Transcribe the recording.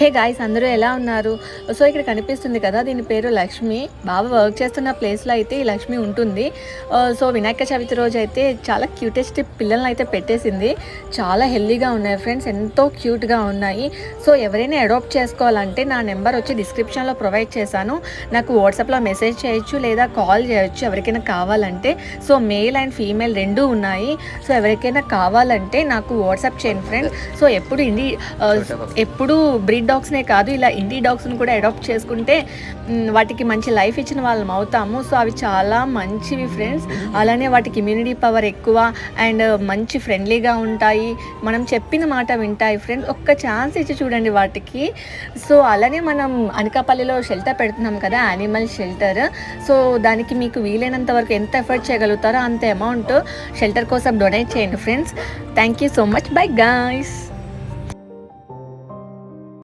Hey guys, అందరూ ఎలా ఉన్నారు? సో ఇక్కడ కనిపిస్తుంది కదా, దీని పేరు లక్ష్మి. బాబా వర్క్ చేస్తున్న ప్లేస్లో అయితే ఈ లక్ష్మి ఉంటుంది. సో వినాయక చవితి రోజు అయితే చాలా క్యూటెస్ట్ పిల్లల్ని అయితే పెట్టేసింది. చాలా హెల్దీగా ఉన్నాయి ఫ్రెండ్స్, ఎంతో క్యూట్గా ఉన్నాయి. సో ఎవరైనా అడాప్ట్ చేసుకోవాలంటే నా నెంబర్ వచ్చి డిస్క్రిప్షన్లో ప్రొవైడ్ చేశాను. నాకు వాట్సాప్లో మెసేజ్ చేయొచ్చు లేదా కాల్ చేయొచ్చు ఎవరికైనా కావాలంటే. సో మేల్ అండ్ ఫీమేల్ రెండూ ఉన్నాయి. సో ఎవరికైనా కావాలంటే నాకు వాట్సాప్ చేయండి ఫ్రెండ్స్. సో ఎప్పుడు బ్రీడ్ డాగ్స్నే కాదు, ఇలా ఇండి డాగ్స్ని కూడా అడాప్ట్ చేసుకుంటే వాటికి మంచి లైఫ్ ఇచ్చిన వాళ్ళం అవుతాము. సో అవి చాలా మంచివి ఫ్రెండ్స్. అలానే వాటికి ఇమ్యూనిటీ పవర్ ఎక్కువ అండ్ మంచి ఫ్రెండ్లీగా ఉంటాయి. మనం చెప్పిన మాట వింటాయి ఫ్రెండ్స్. ఒక్క ఛాన్స్ ఇచ్చి చూడండి వాటికి. సో అలానే మనం అనకాపల్లిలో షెల్టర్ పెడుతున్నాం కదా, యానిమల్ షెల్టర్. సో దానికి మీకు వీలైనంత వరకు ఎంత ఎఫర్ట్ చేయగలుగుతారో అంత అమౌంట్ షెల్టర్ కోసం డొనేట్ చేయండి friends. Thank you so much. By guys.